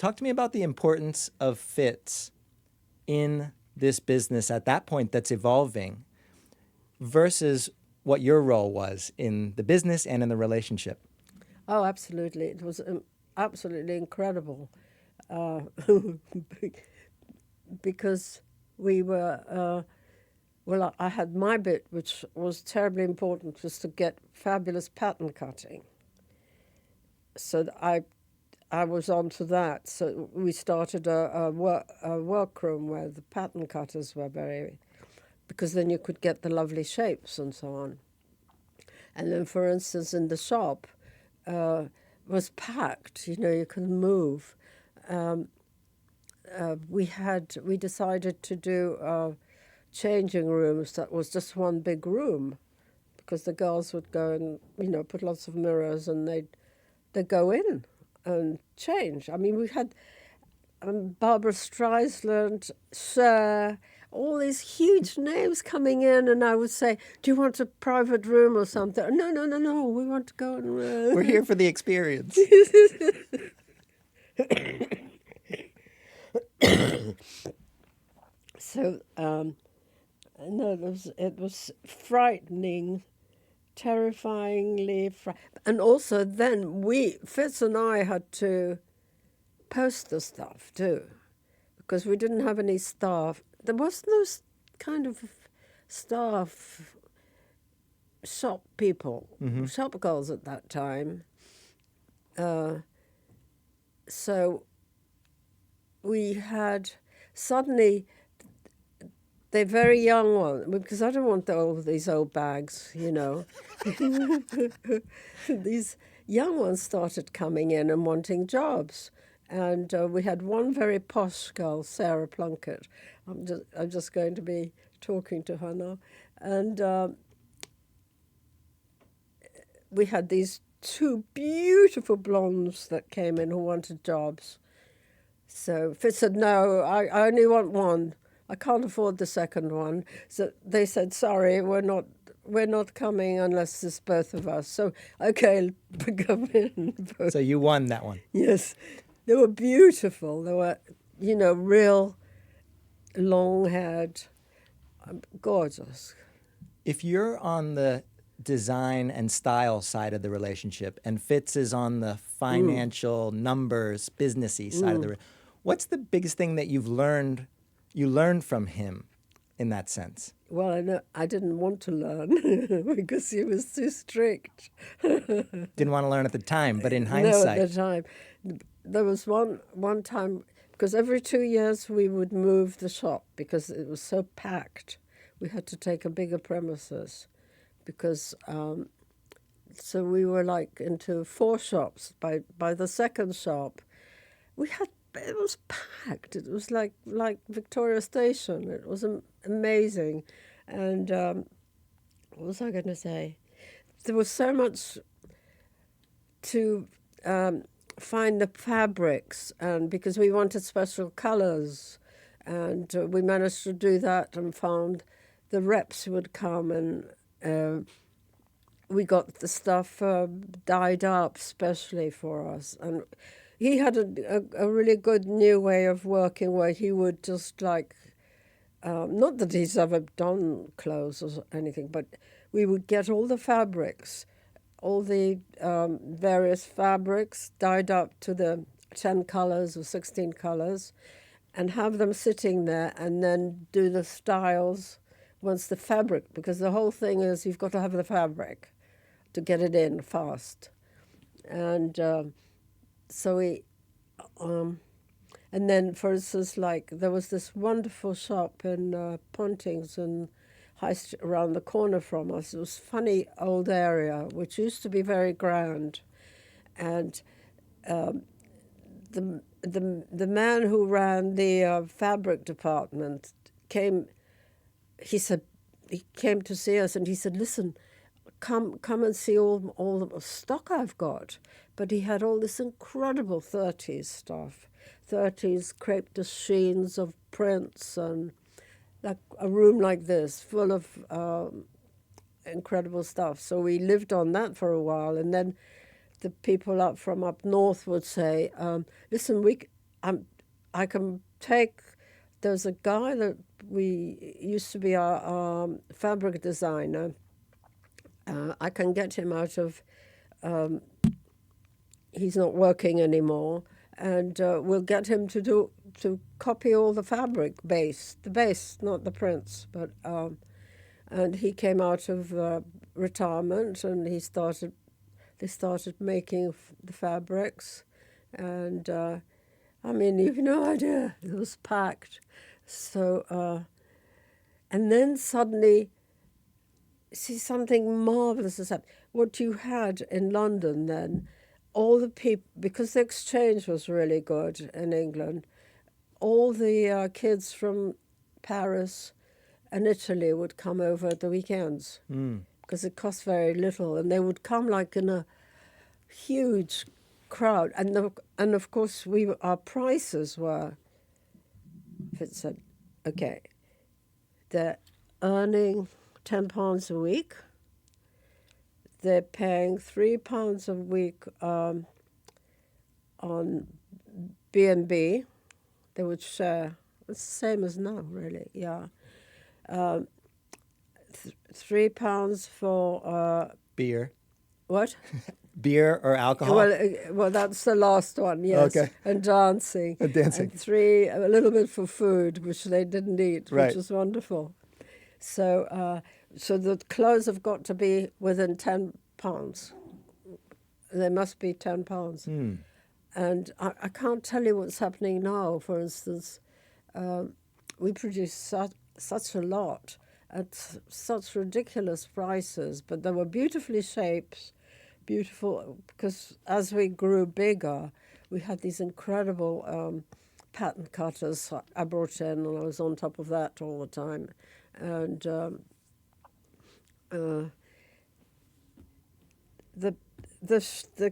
Talk to me about the importance of fits in this business at that point that's evolving versus what your role was in the business and in the relationship. Oh, absolutely. It was absolutely incredible because we were, well, I had my bit, which was terribly important, was to get fabulous pattern cutting. So I was on to that. So we started a workroom where the pattern cutters were very, because then you could get the lovely shapes and so on. And then, for instance, in the shop, was packed. You know, you could move. We decided to do changing rooms that was just one big room, because the girls would go and put lots of mirrors and they'd go in and change. I mean, we had Barbara Streisand, Cher, all these huge names coming in, and I would say, "Do you want a private room or something?" No, no, no, no. We want to go and. We're here for the experience. So, no, it was frightening, terrifyingly and also then Fitz and I had to post the stuff too, because we didn't have any staff. There was no kind of staff, shop people, shop girls at that time. So we had suddenly the very young ones, because I don't want all these old bags, These young ones started coming in and wanting jobs. And we had one very posh girl, Sarah Plunkett. I'm just going to be talking to her now. And we had these two beautiful blondes that came in who wanted jobs. So Fitz said, "No, I only want one. I can't afford the second one." So they said, "Sorry, we're not coming unless it's both of us." So, okay, come in. So you won that one. Yes. They were beautiful. They were, real long-haired, gorgeous. If you're on the design and style side of the relationship and Fitz is on the financial numbers, businessy side of the what's the biggest thing that you learned from him in that sense? Well, I didn't want to learn because he was too strict. Didn't want to learn at the time, but in hindsight. No, at the time. There was one time, because every 2 years we would move the shop because it was so packed. We had to take a bigger premises because, so we were like into 4 shops. By the second shop, it was packed. It was like Victoria Station. It was amazing. And what was I going to say? There was so much to find the fabrics, and because we wanted special colors, and we managed to do that and found the reps who would come, and we got the stuff dyed up specially for us. And he had a really good new way of working where he would just not that he's ever done clothes or anything, but we would get all the fabrics, all the various fabrics dyed up to the 10 colors or 16 colors, and have them sitting there, and then do the styles once the fabric, because the whole thing is you've got to have the fabric to get it in fast. And so we, and then, for instance, there was this wonderful shop in Pontings and High Street around the corner from us. It was a funny old area, which used to be very grand. And the man who ran the fabric department came to see us, and he said, "Listen, come and see all the stock I've got." But he had all this incredible 30s stuff, 30s crepe de chines of prints, and like a room like this full of incredible stuff. So we lived on that for a while, and then the people up north would say, "Listen, I can take. There's a guy that we used to be our fabric designer. I can get him out of. He's not working anymore, and we'll get him to copy all the fabric the base, not the prints. But and he came out of retirement, and they started making the fabrics, and I mean, you've no idea, it was packed. So, and then suddenly, see, something marvelous has happened. What you had in London then, all the people, because the exchange was really good in England, all the kids from Paris and Italy would come over at the weekends because it cost very little, and they would come like in a huge crowd, and of course our prices were. If it said, okay, they're earning £10 a week. They're paying £3 a week on B&B. They would share. It's the same as now, really. Yeah, £3 for Beer. what? Beer or alcohol? Well, that's the last one, yes. Okay. And dancing. And dancing. And a little bit for food, which they didn't eat, Right. which was wonderful. So, so the clothes have got to be within £10. They must be £10. And I can't tell you what's happening now. For instance, we produce such a lot at such ridiculous prices, but they were beautifully shaped. Beautiful, because as we grew bigger, we had these incredible pattern cutters I brought in, and I was on top of that all the time. And the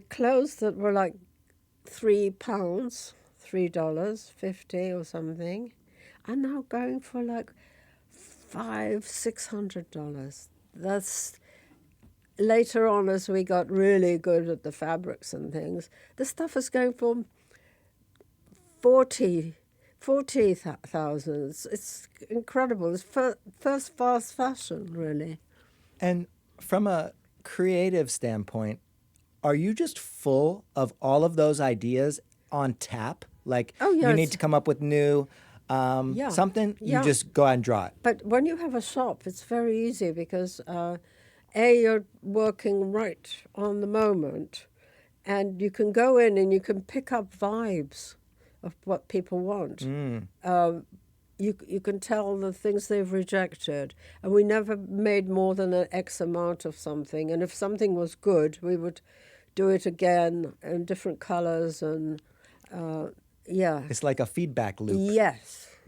clothes that were like £3, $3.50 or something, are now going for like $500-600. That's. Later on, as we got really good at the fabrics and things, the stuff is going for 40,000. It's incredible. It's first fast fashion, really. And from a creative standpoint, are you just full of all of those ideas on tap? Like, Oh, you yes. need to come up with new something, you just go out and draw it. But when you have a shop, it's very easy because, you're working right on the moment, and you can go in and you can pick up vibes of what people want. You can tell the things they've rejected. And we never made more than an X amount of something. And if something was good, we would do it again in different colors and, yeah. It's like a feedback loop.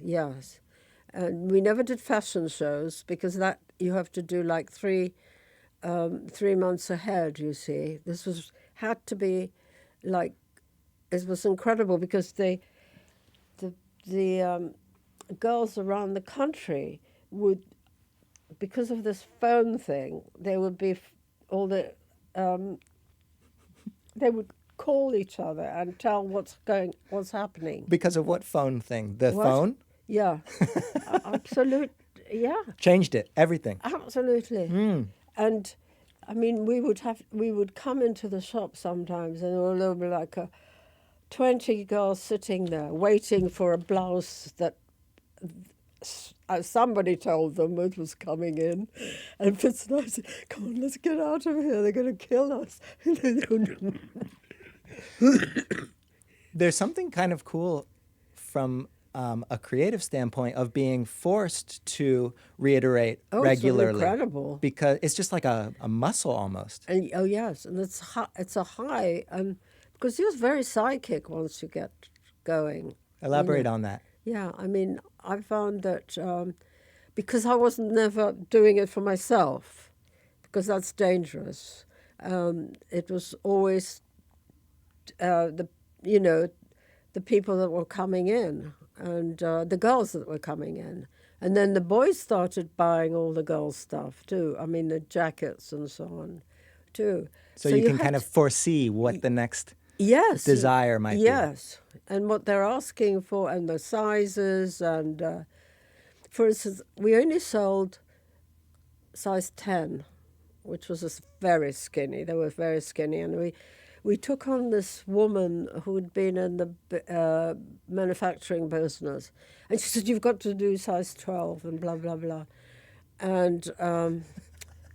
Yes. And we never did fashion shows because that you have to do like 3 months ahead, you see. This had to be like, it was incredible because the girls around the country would, because of this phone thing, they would be they would call each other and tell what's happening. Because of what phone thing? The What? phone? Yeah, absolute. Yeah, Changed it, everything. absolutely. And I mean, we would come into the shop sometimes, and there would be like 20 girls sitting there waiting for a blouse that somebody told them it was coming in. And Fitz and I said, "Come on, let's get out of here. They're going to kill us." There's something kind of cool from a creative standpoint of being forced to reiterate regularly. It's incredible. Because it's just like a muscle almost. And oh yes, and it's a high, and because you're very psychic once you get going. Elaborate on that. Yeah, I mean, I found that because I wasn't never doing it for myself, because that's dangerous. It was always the people that were coming in and the girls that were coming in. And then the boys started buying all the girls' stuff too. I mean, the jackets and so on too. So you can kind of foresee what the next Yes. desire might be. Yes. And what they're asking for and the sizes. And for instance, we only sold size 10, which was very skinny. They were very skinny. And we took on this woman who'd been in the manufacturing business. And she said, you've got to do size 12 and blah, blah, blah. And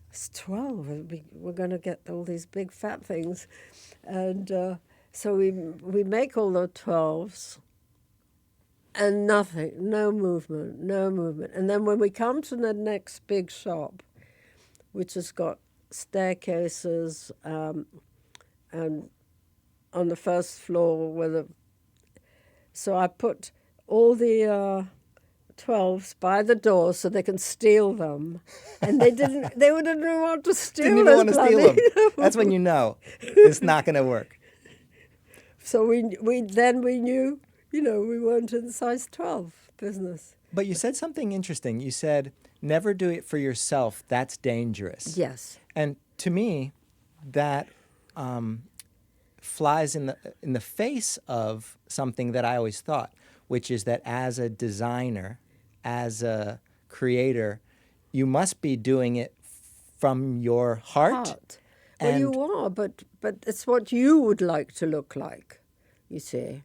it's 12. We're going to get all these big fat things. And so we make all the 12s and nothing, no movement. And then when we come to the next big shop, which has got staircases and on the first floor so I put all the 12s by the door so they can steal them, and they didn't want to steal Didn't even want to steal them. That's when you know it's not going to work. So we knew, we weren't in the size 12 business. But you said something interesting. You said, never do it for yourself. That's dangerous. Yes. And to me, that flies in the face of something that I always thought, which is that as a designer, as a creator, you must be doing it from your heart. Well, you are, but it's what you would like to look like, you see.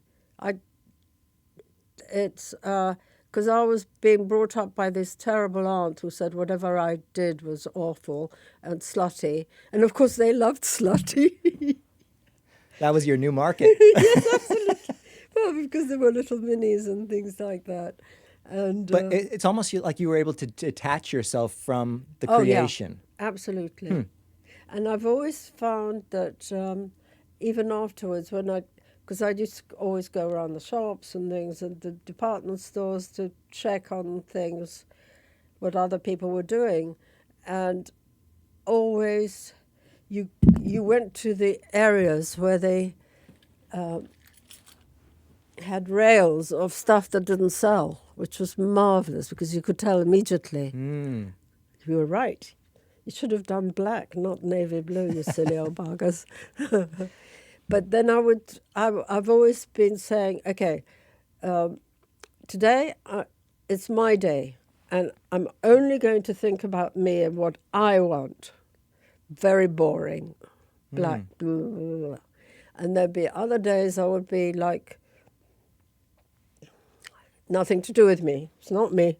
It's because I was being brought up by this terrible aunt who said whatever I did was awful and slutty. And, of course, they loved slutty. That was your new market. Yes, absolutely. Well, because there were little minis and things like that. But it's almost like you were able to detach yourself from the creation. Yeah, absolutely. And I've always found that even afterwards, because I used to always go around the shops and things and the department stores to check on things, what other people were doing. And always you went to the areas where they had rails of stuff that didn't sell, which was marvelous because you could tell immediately. You were right. You should have done black, not navy blue, you silly old buggers. But then I've always been saying, okay, today it's my day, and I'm only going to think about me and what I want. Very boring, black, blah, blah, blah. And there'd be other days I would be like, nothing to do with me. It's not me.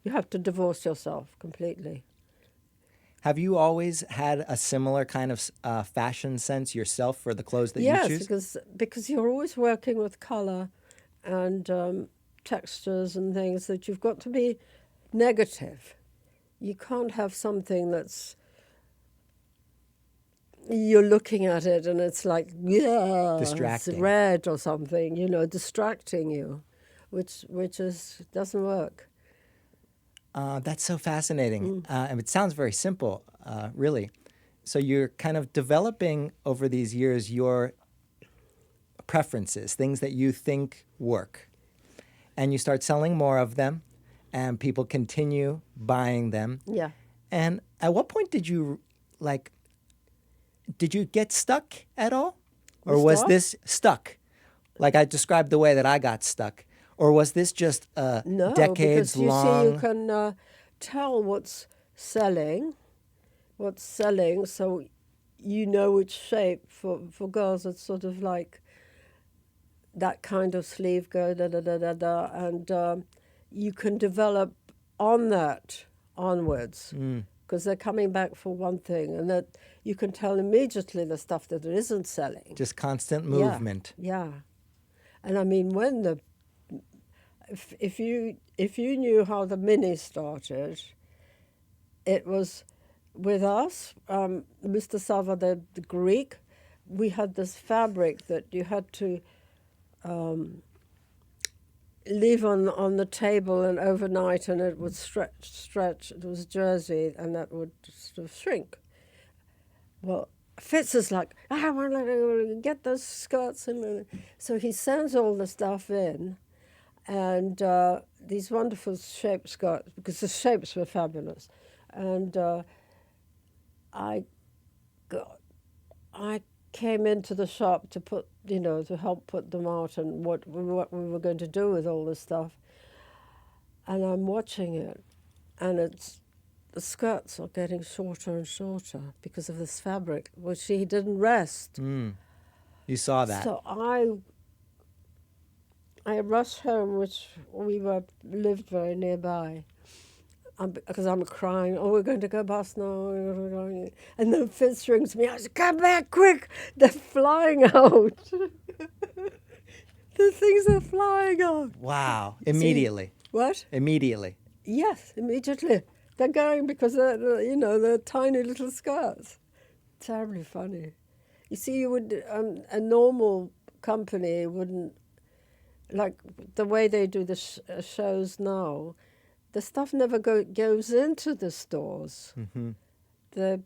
You have to divorce yourself completely. Have you always had a similar kind of fashion sense yourself for the clothes that you choose? Yes, because you're always working with color and textures and things that you've got to be negative. You can't have something that's you're looking at it and it's like, yeah, Distracting. it's red or something, distracting you, which doesn't work. That's so fascinating. And it sounds very simple, really. So you're kind of developing over these years your preferences, things that you think work. And you start selling more of them, and people continue buying them. Yeah. And at what point did you get stuck at all? Or was this stuck? Like I described the way that I got stuck. Or was this just a decades long? No, because you see, you can tell what's selling, so you know which shape. For girls, it's sort of like that kind of sleeve go, da-da-da-da-da, and you can develop on that onwards, because they're coming back for one thing, and that you can tell immediately the stuff that it isn't selling. Just constant movement. Yeah. And I mean, when if you knew how the mini started, it was with us, Mr. Sava, the Greek, we had this fabric that you had to leave on the table and overnight, and it would stretch. It was jersey, and that would sort of shrink. Well, Fitz is like, I want to get those skirts. And so he sends all the stuff in, and these wonderful shaped skirts, because the shapes were fabulous. And I came into the shop to put, to help put them out and what we were going to do with all this stuff. And I'm watching it, and the skirts are getting shorter and shorter because of this fabric, which he didn't rest. You saw that. So I rushed home, which lived very nearby, because I'm crying. Oh, we're going to go past now. And then Fitz rings me. I said, "Come back quick! They're flying out. The things are flying out." Wow. Immediately. What? Immediately. Yes, immediately. They're going because they're tiny little skirts. Terribly funny. You see, you would a normal company wouldn't, like the way they do the shows now. The stuff never goes into the stores. Mm-hmm. The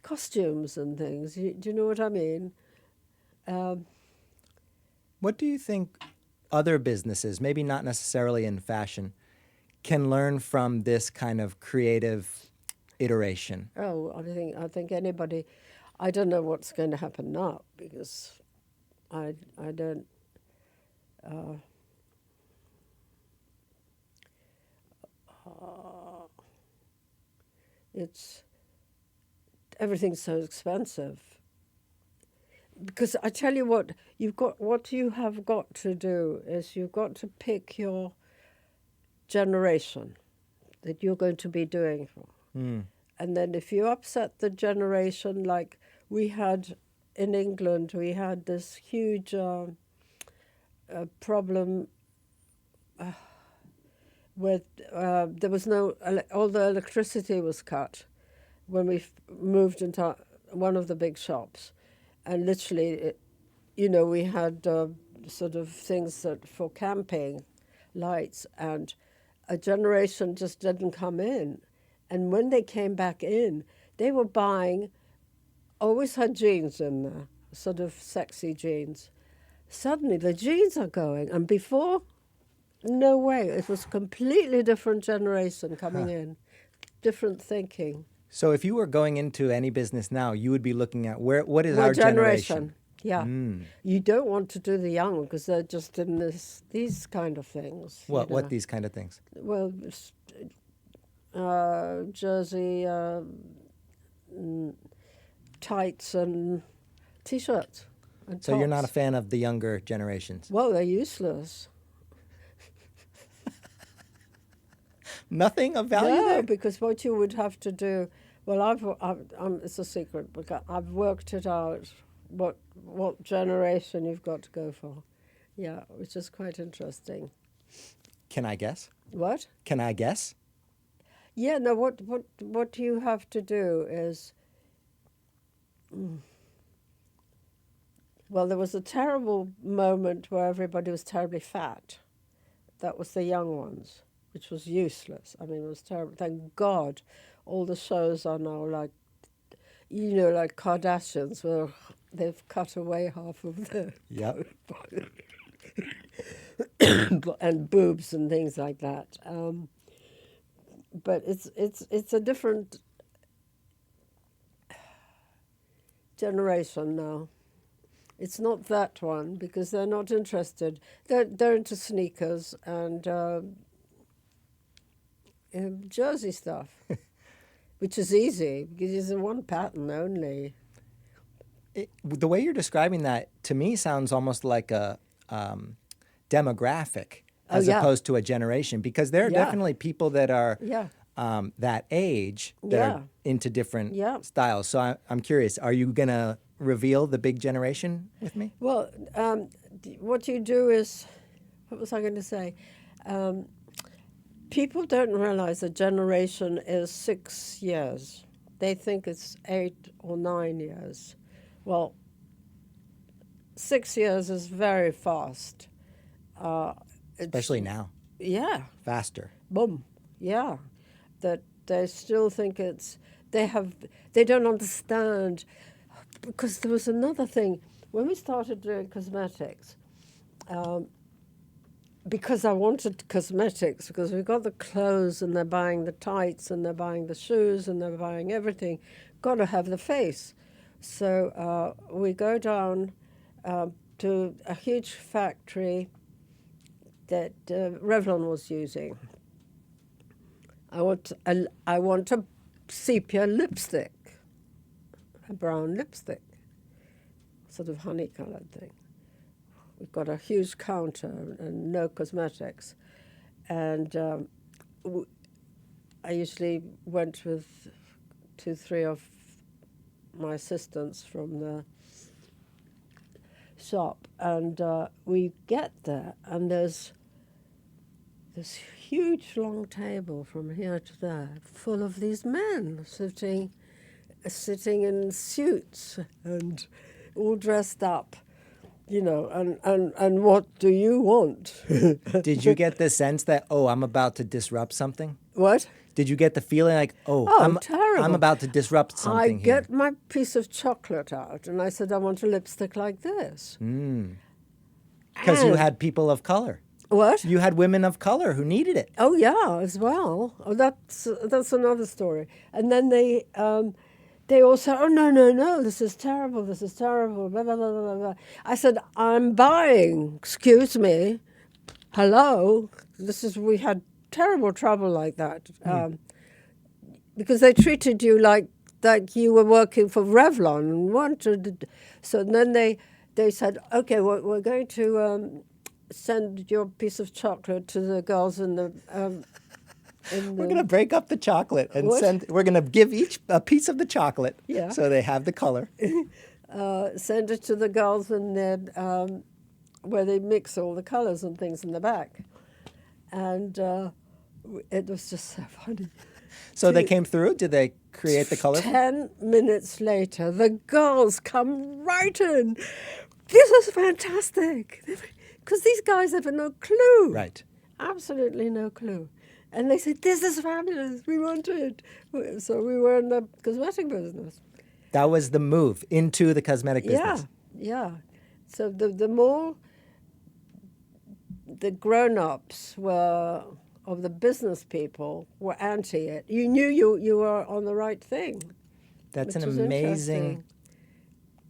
costumes and things. Do you know what I mean? What do you think other businesses, maybe not necessarily in fashion, can learn from this kind of creative iteration? Oh, I think anybody. I don't know what's going to happen now because I don't. It's everything's so expensive. Because I tell you what you have got to do is you've got to pick your generation that you're going to be doing for. And then if you upset the generation, like we had in England, we had this huge problem with there was all the electricity was cut when we moved into one of the big shops. And literally, we had sort of things for camping, lights, and a generation just didn't come in. And when they came back in, they were buying, always had jeans in there, sort of sexy jeans. Suddenly the jeans are going, and before, no way. It was a completely different generation coming in, different thinking. So if you were going into any business now, you would be looking at what is My our generation? Yeah. You don't want to do the young because they're just in these kind of things. What these kind of things? Well, jersey, tights and T-shirts and So you're not a tops. fan of the younger generations? Well, they're useless. Nothing of value No, there? because what you would have to do, well, it's a secret, but I've worked it out, what generation you've got to go for. Yeah, which is quite interesting. Can I guess? What? Can I guess? Yeah, no, what you have to do is, well, there was a terrible moment where everybody was terribly fat. That was the young ones, which was useless. I mean, it was terrible. Thank God all the shows are now like, like Kardashians, where they've cut away half of the Yep. and boobs and things like that. But it's a different generation now. It's not that one because they're not interested. They're into sneakers and jersey stuff, which is easy because it's a one pattern only. The way you're describing that, to me, sounds almost like a demographic as opposed to a generation, because there are definitely people that are that age that are into different styles. So I'm curious, are you going to reveal the big generation with me? Well, what you do is, what was I going to say? People don't realize a generation is 6 years. They think it's 8 or 9 years. Well, 6 years is very fast. Especially now. Yeah. Faster. Boom. Yeah. That they still think they don't understand. Because there was another thing. When we started doing cosmetics, because I wanted cosmetics, because we got the clothes and they're buying the tights and they're buying the shoes and they're buying everything, got to have the face. So we go down to a huge factory that Revlon was using. I want a sepia lipstick, a brown lipstick, sort of honey-colored thing. We've got a huge counter and no cosmetics. And I usually went with 2-3 of my assistants from the shop. And we get there, and there's this huge long table from here to there, full of these men sitting in suits and all dressed up. And what do you want? Did you get the sense that, oh, I'm about to disrupt something? What? Did you get the feeling like, terrible. I'm about to disrupt something I here? get my piece of chocolate out, and I said, I want a lipstick like this. Because you had people of color. What? You had women of color who needed it. Oh, yeah, as well. Oh, that's another story. And then they all said, oh, no, this is terrible, blah, blah, blah, blah, blah. I said, I'm buying, excuse me, hello. We had terrible trouble like that. Because they treated you like you were working for Revlon and wanted. So then they said, okay, we're going to send your piece of chocolate to the girls in the. We're going to break up the chocolate and What? we're going to give each a piece of the chocolate Yeah. so they have the color. Send it to the girls in their, where they mix all the colors and things in the back. And it was just so funny. So they came through? Did they create the color? 10 minutes later, the girls come right in. This is fantastic. Because these guys have no clue. Right. Absolutely no clue. And they said, this is fabulous. We want it. So we were in the cosmetic business. That was the move into the cosmetic business. Yeah. So the more the grown-ups were, of the business people, were anti it, you knew you were on the right thing. That's an which is amazing interesting.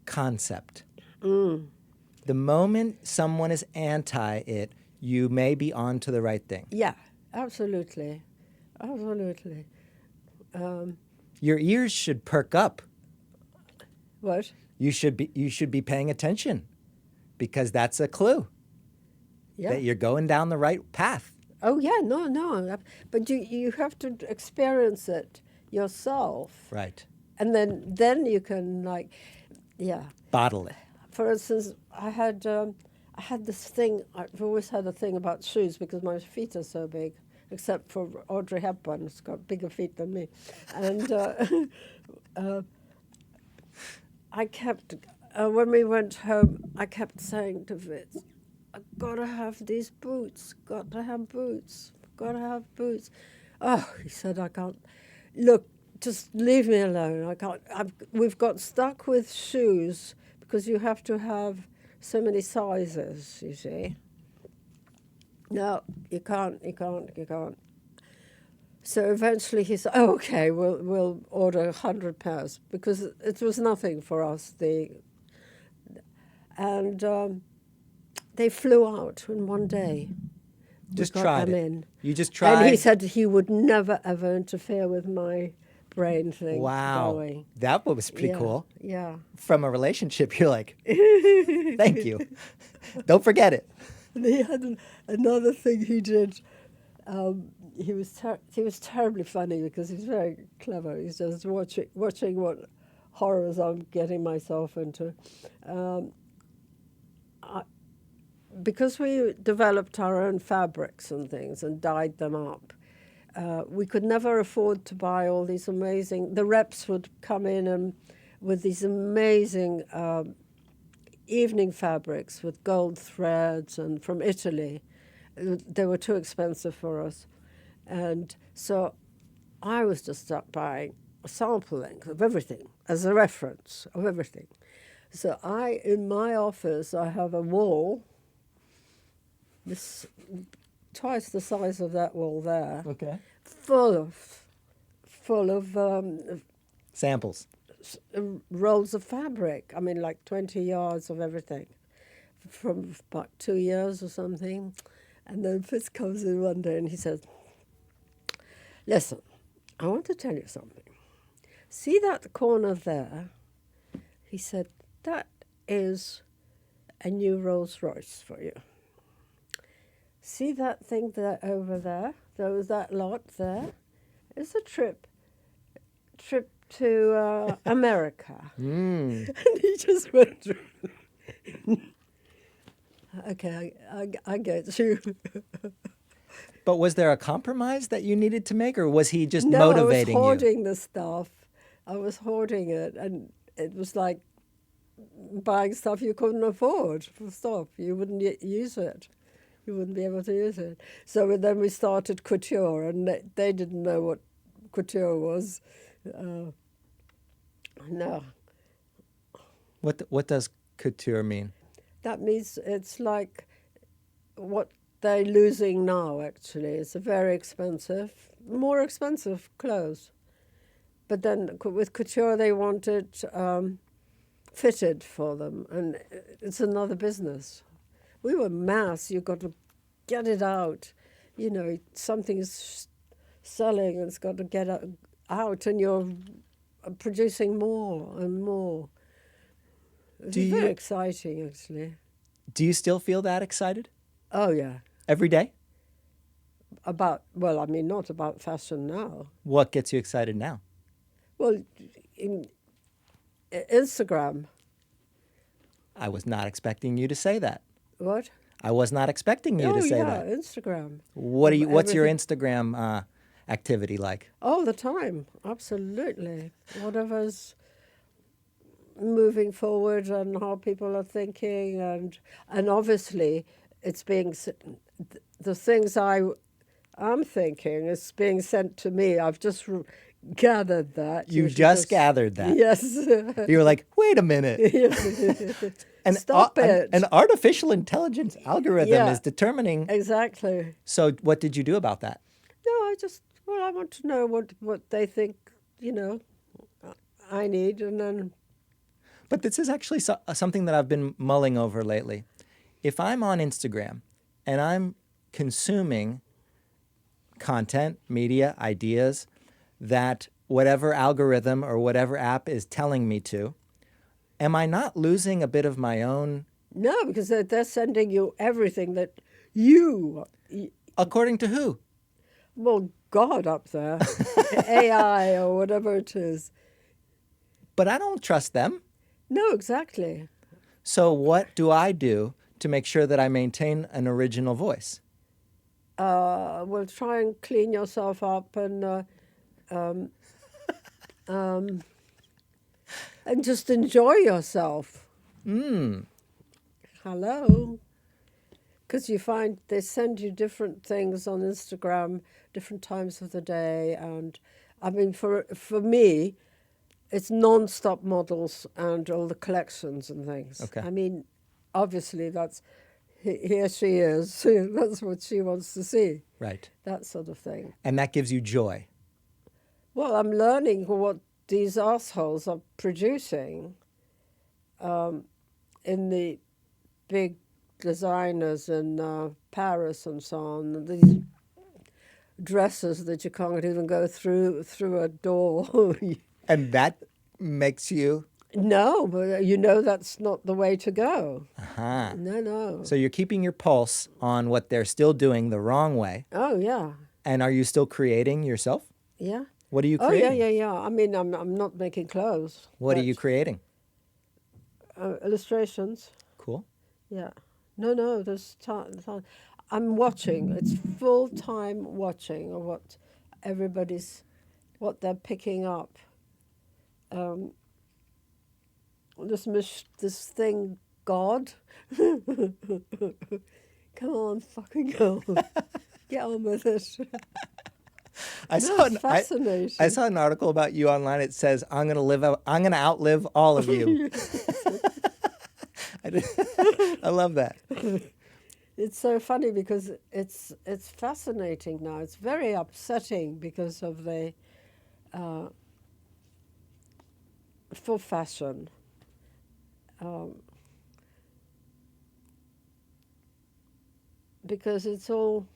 concept. The moment someone is anti it, you may be on to the right thing. Yeah, absolutely. Your ears should perk up. What? You should be paying attention because that's a clue Yeah. that you're going down the right path. Oh, yeah, no. But you have to experience it yourself. Right. And then you can, Bottle it. For instance, I had this thing, I've always had a thing about shoes because my feet are so big, except for Audrey Hepburn, who's got bigger feet than me. And I kept, when we went home, I kept saying to Fitz, I've got to have these boots, got to have boots. Oh, he said, I can't. Look, just leave me alone. I can't. We've got stuck with shoes because you have to have so many sizes, you see. No, you can't. So eventually he said, oh, okay, we'll order 100 pairs because it was nothing for us. And they flew out in one day. Just We got tried them it. in. You just tried. And he said he would never, ever interfere with my brain thing Wow. going. That was pretty Yeah, cool. Yeah. From a relationship, you're like, thank you. Don't forget it. And he had another thing he did. He was terribly funny because he's very clever. He's just watching what horrors I'm getting myself into. Because we developed our own fabrics and things and dyed them up, we could never afford to buy all these amazing. The reps would come in and with these amazing evening fabrics with gold threads and from Italy. They were too expensive for us. And so I was just stuck buying a sample length of everything as a reference of everything. So in my office, I have a wall, this twice the size of that wall there, Okay. full of Samples. rolls of fabric. I mean, like 20 yards of everything from about 2 years or something. And then Fitz comes in one day and he says, listen, I want to tell you something. See that corner there? He said, that is a new Rolls Royce for you. See that thing there over there? That lot there? It's a trip to America. And he just went, okay, I get you. But was there a compromise that you needed to make, or was he just No, motivating I was you? hoarding the stuff. I was hoarding it, and it was like buying stuff you couldn't afford. For stuff you wouldn't use it. You wouldn't be able to use it. So then we started couture, and they didn't know what couture was. No, What does couture mean? that means it's like what they're losing now, actually. It's a very expensive, more expensive clothes. But then with couture, they want it fitted for them, and it's another business. We were mass. You've got to get it out. You know, something is selling, and it's got to get out, and you're producing more and more. It's very exciting, actually. Do you still feel that excited Oh, yeah. every day? Well, I mean, not about fashion now. What gets you excited now? Well, Instagram. I was not expecting you to say that. What? I was not expecting you to say that. Instagram. What's your Everything. Instagram activity like? All the time, absolutely. Whatever's moving forward and how people are thinking, and obviously it's being the things I'm thinking is being sent to me. I've just gathered that. You just gathered that. Yes. You were like, wait a minute. Stop it. An artificial intelligence algorithm Yeah. is determining. Exactly. So what did you do about that? No, I want to know what they think, I need, and then... But this is actually something that I've been mulling over lately. If I'm on Instagram and I'm consuming content, media, ideas that whatever algorithm or whatever app is telling me to, am I not losing a bit of my own? No, because they're sending you everything that you... According to who? Well, God up there, AI or whatever it is. But I don't trust them. No, exactly. So what do I do to make sure that I maintain an original voice? Well, try and clean yourself up and just enjoy yourself. Hello. Because you find they send you different things on Instagram, different times of the day, and I mean, for me, it's non-stop models and all the collections and things. Okay. I mean, obviously that's here she is. That's what she wants to see. Right. That sort of thing. And that gives you joy. Well, I'm learning what these assholes are producing in the big designers in Paris and so on. These dresses that you can't even go through a door. And that makes you... No, but that's not the way to go. Uh-huh. No. So you're keeping your pulse on what they're still doing the wrong way. Oh, yeah. And are you still creating yourself? Yeah. What are you Oh, creating? yeah. I mean, I'm not making clothes. What are but, you creating? Illustrations. Cool. Yeah. No, there's time. I'm watching. It's full-time watching of what they're picking up. This thing, God. Come on, fucking go. Get on with it. It's fascinating. I saw an article about you online. It says, I'm gonna outlive all of you. I love that. It's so funny because it's fascinating now. It's very upsetting because of the for fashion. Because it's all,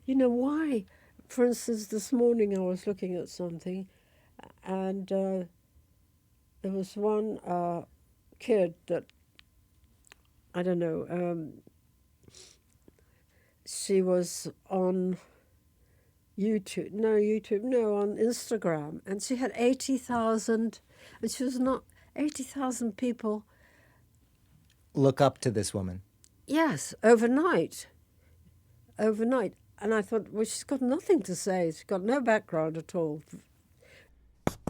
why? For instance, this morning I was looking at something, and there was one kid that, I don't know, she was on on Instagram, and she had 80,000, and she was not, 80,000 people, Look up to this woman. yes, overnight. And I thought, well, she's got nothing to say. She's got no background at all.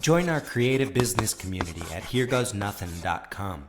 Join our creative business community at HereGoesNothin.com.